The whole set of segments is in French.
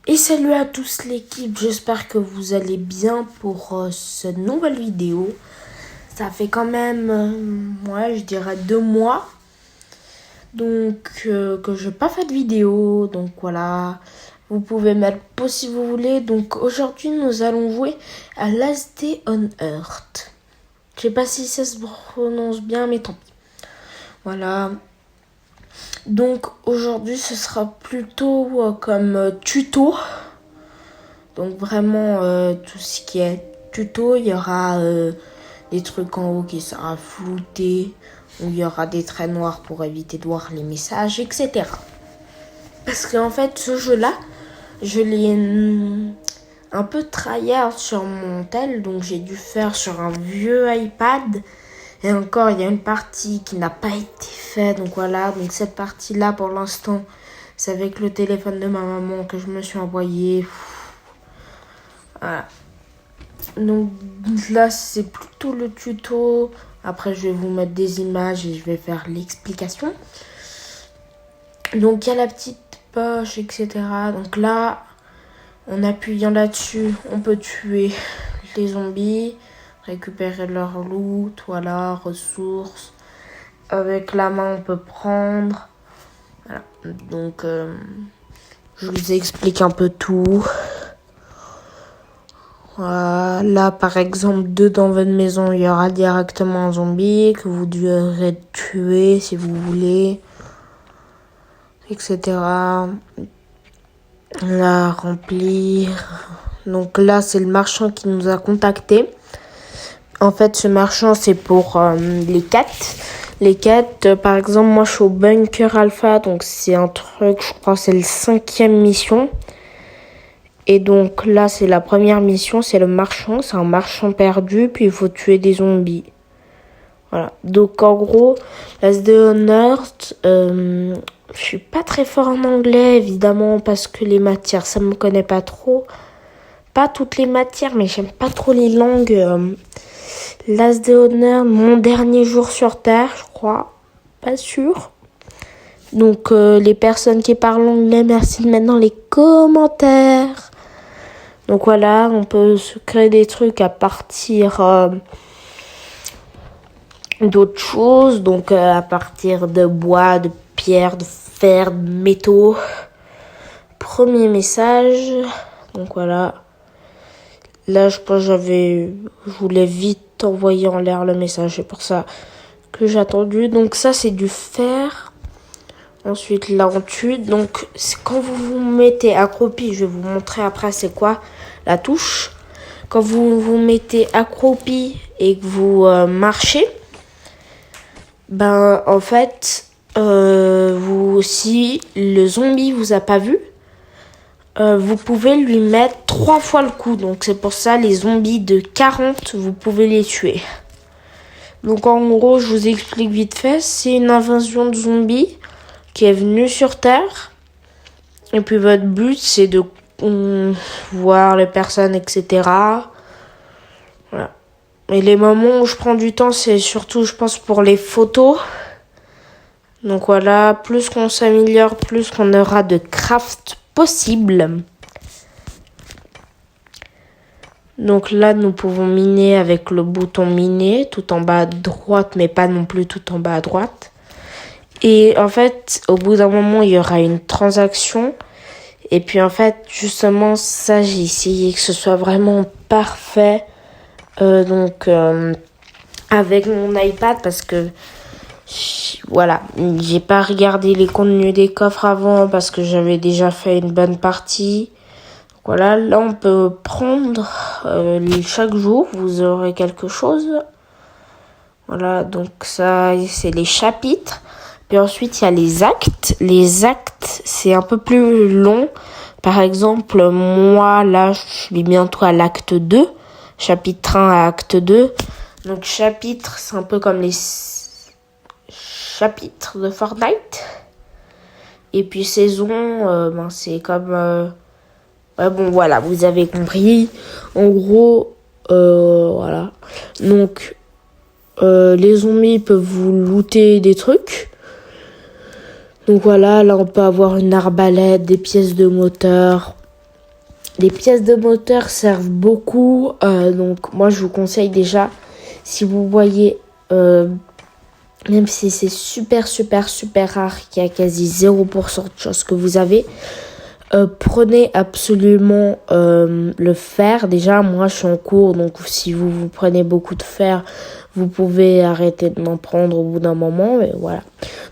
Et salut à tous l'équipe, j'espère que vous allez bien pour cette nouvelle vidéo. Ça fait quand même, je dirais 2 mois donc que je n'ai pas fait de vidéo. Donc voilà, vous pouvez mettre pause si vous voulez. Donc aujourd'hui nous allons jouer à Last Day on Earth. Je sais pas si ça se prononce bien, mais tant pis. Voilà. Donc aujourd'hui ce sera plutôt comme tuto. Donc vraiment tout ce qui est tuto, il y aura des trucs en haut qui sera flouté, où il y aura des traits noirs pour éviter de voir les messages, etc. Parce qu'en fait ce jeu-là, je l'ai un peu tryhard sur mon tel, donc j'ai dû faire sur un vieux iPad. Et encore, il y a une partie qui n'a pas été faite, donc voilà. Donc cette partie-là, pour l'instant, c'est avec le téléphone de ma maman que je me suis envoyé. Voilà. Donc là, c'est plutôt le tuto. Après, je vais vous mettre des images et je vais faire l'explication. Donc il y a la petite poche, etc. Donc là, en appuyant là-dessus, on peut tuer les zombies, récupérer leur loot, voilà, ressources. Avec la main, on peut prendre. Voilà. Donc, je vous explique un peu tout. Voilà, par exemple, dans votre maison, il y aura directement un zombie que vous devrez tuer si vous voulez, etc. Là, remplir. Donc là, c'est le marchand qui nous a contactés. En fait, ce marchand, c'est pour les quêtes. Les quêtes, par exemple, moi, je suis au Bunker Alpha. Donc, c'est un truc, je crois, c'est le 5e mission. Et donc, là, c'est la première mission. C'est le marchand. C'est un marchand perdu. Puis, il faut tuer des zombies. Voilà. Donc, en gros, Last Day on Earth, je suis pas très fort en anglais, évidemment, parce que les matières, ça me connaît pas trop. Pas toutes les matières, mais j'aime pas trop les langues. Last Day on Earth, mon dernier jour sur Terre, je crois. Pas sûr. Donc, les personnes qui parlent anglais, merci de mettre dans les commentaires. Donc voilà, on peut se créer des trucs à partir d'autres choses. Donc, à partir de bois, de pierre, de fer, de métaux. Premier message. Donc voilà. Là, je pense que je voulais vite envoyer en l'air le message. C'est pour ça que j'ai attendu. Donc ça, c'est du fer. Ensuite, là, on tue. Donc, quand vous vous mettez accroupi, je vais vous montrer après c'est quoi la touche. Quand vous vous mettez accroupi et que vous marchez, ben, en fait, si le zombie vous a pas vu, vous pouvez lui mettre 3 fois le coup. Donc c'est pour ça les zombies de 40, vous pouvez les tuer. Donc en gros, je vous explique vite fait. C'est une invasion de zombies qui est venue sur Terre. Et puis votre but, c'est de voir les personnes, etc. Voilà. Et les moments où je prends du temps, c'est surtout, je pense, pour les photos. Donc voilà, plus qu'on s'améliore, plus qu'on aura de craft possible. Donc là, nous pouvons miner avec le bouton miner tout en bas à droite, mais pas non plus tout en bas à droite. Et en fait, au bout d'un moment, il y aura une transaction. Et puis en fait, justement, ça, j'ai essayé que ce soit vraiment parfait. Avec mon iPad parce que voilà, j'ai pas regardé les contenus des coffres avant parce que j'avais déjà fait une bonne partie. Voilà, là on peut prendre chaque jour, vous aurez quelque chose. Voilà, donc ça c'est les chapitres. Puis ensuite il y a les actes. Les actes, c'est un peu plus long. Par exemple, moi là, je suis bientôt à l'acte 2. Chapitre 1 à acte 2. Donc chapitre, c'est un peu comme les chapitres de Fortnite. Et puis saison, c'est comme... bon voilà, vous avez compris. En gros, voilà. Donc, les zombies peuvent vous looter des trucs. Donc voilà, là on peut avoir une arbalète, des pièces de moteur, les pièces de moteur servent beaucoup. Donc moi je vous conseille déjà, si vous voyez, même si c'est super rare, qu'il y a quasi 0% de chances que vous avez, prenez absolument le fer. Déjà, moi je suis en cours, donc si vous prenez beaucoup de fer, vous pouvez arrêter de m'en prendre au bout d'un moment. Mais voilà.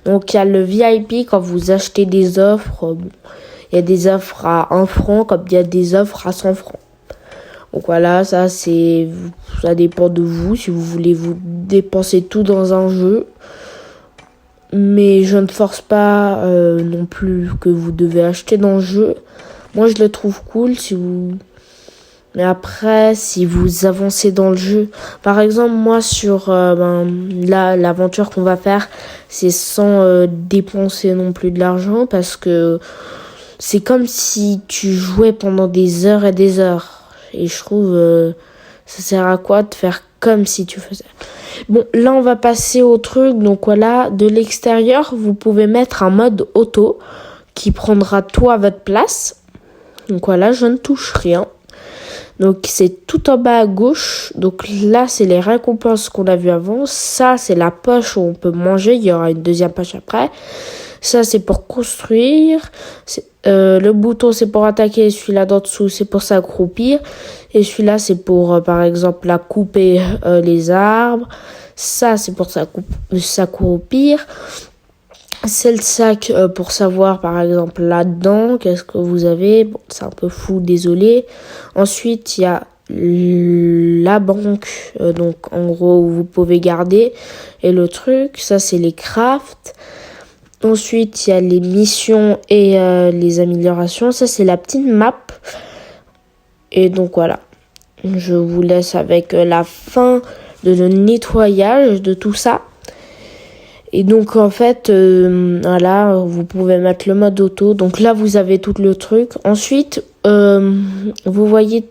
Donc il y a le VIP quand vous achetez des offres. Il y a des offres à 1 franc comme il y a des offres à 100 francs. Donc voilà, ça dépend de vous si vous voulez vous dépenser tout dans un jeu. Mais je ne force pas non plus que vous devez acheter dans le jeu. Moi, je le trouve cool Mais après, si vous avancez dans le jeu... Par exemple, moi, sur l'aventure qu'on va faire, c'est sans dépenser non plus de l'argent. Parce que c'est comme si tu jouais pendant des heures et des heures. Et je trouve... ça sert à quoi de faire comme si tu faisais... Bon, là, on va passer au truc. Donc voilà, de l'extérieur, vous pouvez mettre un mode auto qui prendra tout à votre place. Donc voilà, je ne touche rien. Donc c'est tout en bas à gauche. Donc là, c'est les récompenses qu'on a vues avant. Ça, c'est la poche où on peut manger. Il y aura une deuxième poche après. Ça, c'est pour construire. Le bouton, c'est pour attaquer. Celui-là d'en dessous, c'est pour s'accroupir. Et celui-là, c'est pour, par exemple, couper les arbres. Ça, c'est pour s'accroupir. C'est le sac pour savoir, par exemple, là-dedans, qu'est-ce que vous avez. Bon, c'est un peu fou, désolé. Ensuite, il y a la banque, donc en gros, où vous pouvez garder. Et le truc, ça, c'est les crafts. Ensuite, il y a les missions et les améliorations. Ça, c'est la petite map. Et donc, voilà. Je vous laisse avec la fin de le nettoyage de tout ça. Et donc, en fait, voilà, vous pouvez mettre le mode auto. Donc là, vous avez tout le truc. Ensuite, vous voyez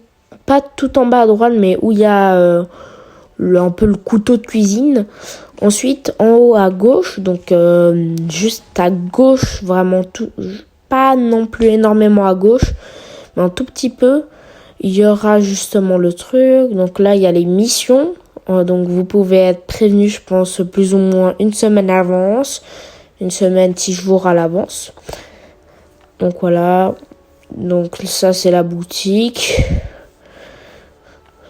pas tout en bas à droite, mais où il y a un peu le couteau de cuisine. Ensuite, en haut à gauche, donc juste à gauche, vraiment tout, pas non plus énormément à gauche, mais un tout petit peu, il y aura justement le truc. Donc là, il y a les missions. Donc vous pouvez être prévenu, je pense, plus ou moins une semaine à l'avance. Une semaine, 6 jours à l'avance. Donc voilà. Donc ça, c'est la boutique.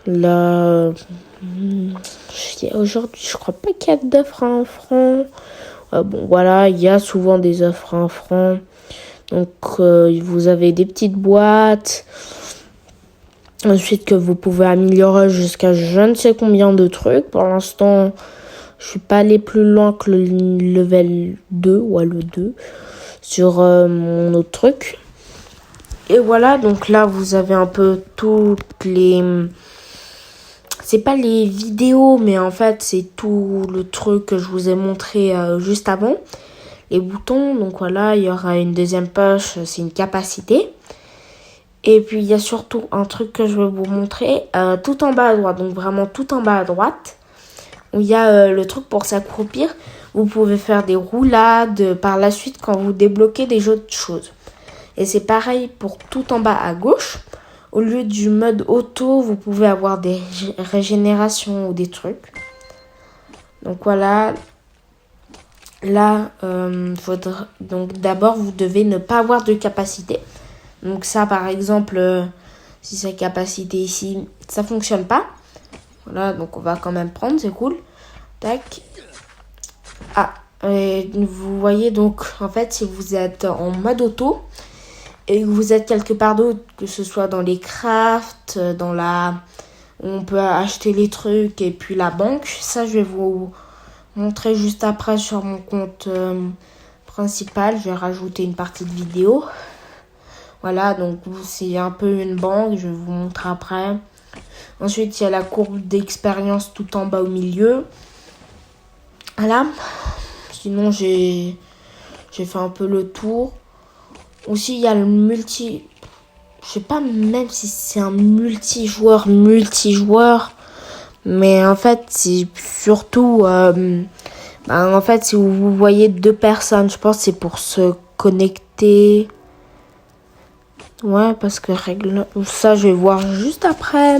Là... Aujourd'hui, je crois pas qu'il y a d'offres à 1 franc. Bon, voilà, il y a souvent des offres à 1 franc. Donc, vous avez des petites boîtes. Ensuite, que vous pouvez améliorer jusqu'à je ne sais combien de trucs. Pour l'instant, je suis pas allé plus loin que le level 2, ou le 2, sur mon autre truc. Et voilà, donc là, vous avez un peu toutes les... C'est pas les vidéos, mais en fait, c'est tout le truc que je vous ai montré juste avant. Les boutons, donc voilà, il y aura une deuxième poche, c'est une capacité. Et puis, il y a surtout un truc que je vais vous montrer tout en bas à droite. Donc, vraiment tout en bas à droite. Où il y a le truc pour s'accroupir. Vous pouvez faire des roulades par la suite quand vous débloquez des autres choses. Et c'est pareil pour tout en bas à gauche. Au lieu du mode auto, vous pouvez avoir des régénérations ou des trucs. Donc voilà. Là, donc d'abord, vous devez ne pas avoir de capacité. Donc ça, par exemple, si sa capacité ici, ça fonctionne pas. Voilà, donc on va quand même prendre, c'est cool. Tac. Ah, et vous voyez donc, en fait, si vous êtes en mode auto et que vous êtes quelque part d'autre, que ce soit dans les crafts, dans où on peut acheter les trucs et puis la banque, ça, je vais vous montrer juste après sur mon compte principal. Je vais rajouter une partie de vidéo. Voilà, donc c'est un peu une banque, je vais vous montrer après. Ensuite, il y a la courbe d'expérience tout en bas au milieu. Voilà. Sinon, j'ai fait un peu le tour. Aussi, il y a le multi... Je sais pas même si c'est un multijoueur. Mais en fait, c'est surtout... en fait, si vous voyez 2 personnes, je pense que c'est pour se connecter... Ouais, parce que règle... Ça, je vais voir juste après.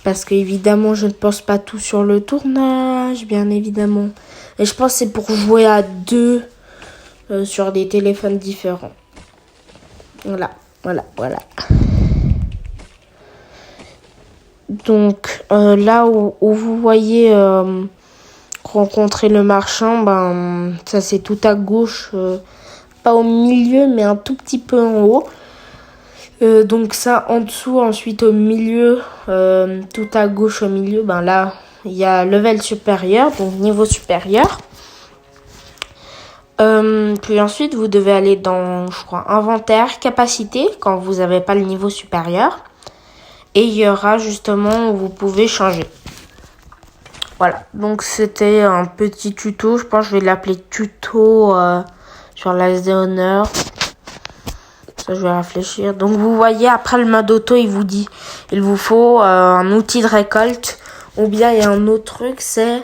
Parce qu'évidemment, je ne pense pas tout sur le tournage, bien évidemment. Et je pense que c'est pour jouer à deux sur des téléphones différents. Voilà. Donc, là où vous voyez rencontrer le marchand, ben, ça c'est tout à gauche. Pas au milieu, mais un tout petit peu en haut. Donc ça en dessous, ensuite au milieu, tout à gauche au milieu, ben là, il y a level supérieur, donc niveau supérieur. Puis ensuite, vous devez aller dans, je crois, inventaire, capacité, quand vous n'avez pas le niveau supérieur. Et il y aura justement où vous pouvez changer. Voilà, donc c'était un petit tuto, je pense que je vais l'appeler tuto sur la SD Honor. Ça, je vais réfléchir. Donc, vous voyez, après le mode auto, il vous dit, il vous faut un outil de récolte. Ou bien, il y a un autre truc, c'est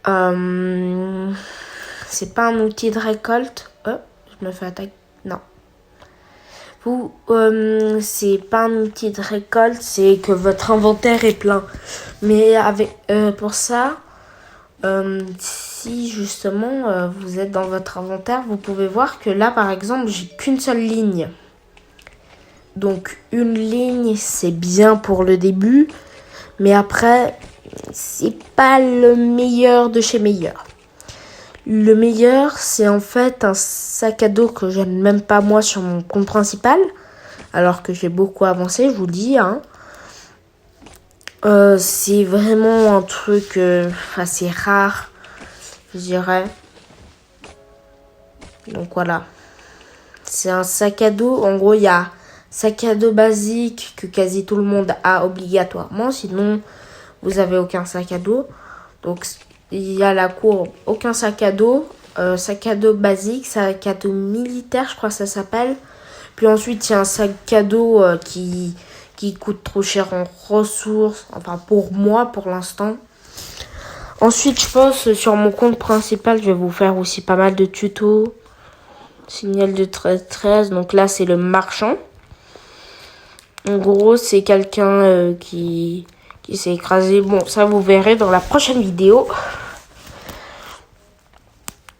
pas un outil de récolte. Je me fais attaquer. Non. C'est pas un outil de récolte, c'est que votre inventaire est plein. Mais pour ça, si justement vous êtes dans votre inventaire, vous pouvez voir que là, par exemple, j'ai qu'une seule ligne. Donc une ligne, c'est bien pour le début, mais après, c'est pas le meilleur de chez meilleur. Le meilleur, c'est en fait un sac à dos que je n'aime même pas moi sur mon compte principal, alors que j'ai beaucoup avancé, je vous le dis. C'est vraiment un truc assez rare, je dirais. Donc voilà. C'est un sac à dos, en gros, il y a sac à dos basique que quasi tout le monde a obligatoirement. Sinon, vous avez aucun sac à dos. Donc, il y a la courbe aucun sac à dos basique, sac à dos militaire, je crois que ça s'appelle. Puis ensuite, il y a un sac à dos qui coûte trop cher en ressources. Enfin, pour moi, pour l'instant. Ensuite, je pense, sur mon compte principal, je vais vous faire aussi pas mal de tutos. Signal de 13. Donc là, c'est le marchand. En gros, c'est quelqu'un qui s'est écrasé. Bon, ça, vous verrez dans la prochaine vidéo.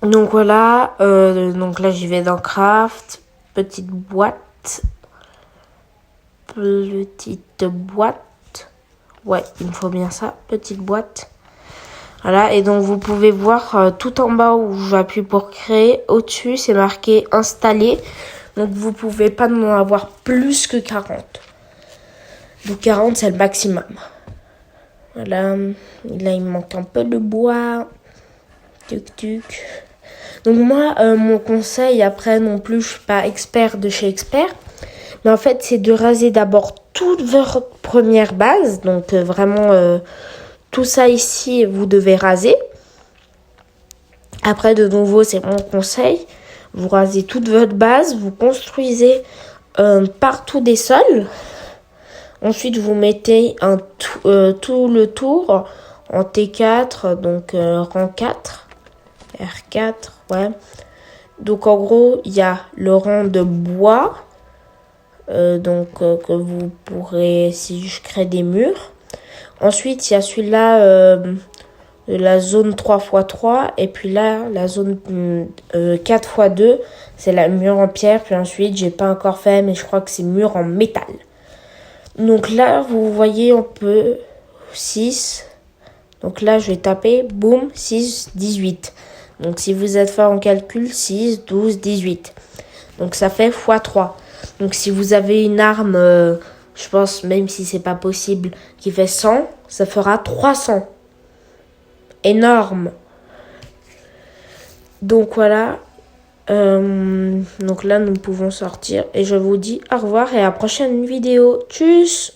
Donc voilà. Donc là, j'y vais dans Craft. Petite boîte. Ouais, il me faut bien ça. Petite boîte. Voilà, et donc vous pouvez voir tout en bas où j'appuie pour créer. Au-dessus, c'est marqué installer. Donc vous pouvez pas en avoir plus que 40. Donc 40, c'est le maximum. Voilà, là il me manque un peu de bois. Tuc. Donc moi, mon conseil, après non plus, je suis pas expert de chez expert. Mais en fait, c'est de raser d'abord toute votre première base. Donc vraiment... tout ça ici, vous devez raser. Après, de nouveau, c'est mon conseil. Vous rasez toute votre base. Vous construisez partout des sols. Ensuite, vous mettez tout le tour en T4, donc rang 4. R4, ouais. Donc, en gros, il y a le rang de bois. Que vous pourrez, si je crée des murs. Ensuite, il y a celui-là, la zone 3x3. Et puis là, la zone 4x2. C'est la mur en pierre. Puis ensuite, j'ai pas encore fait, mais je crois que c'est mur en métal. Donc là, vous voyez, on peut 6. Donc là, je vais taper, boum, 6, 18. Donc si vous êtes fort en calcul, 6, 12, 18. Donc ça fait x3. Donc si vous avez une arme... je pense, même si c'est pas possible, qui fait 100, ça fera 300. Énorme. Donc voilà. Donc là, nous pouvons sortir. Et je vous dis au revoir et à la prochaine vidéo. Tchuss!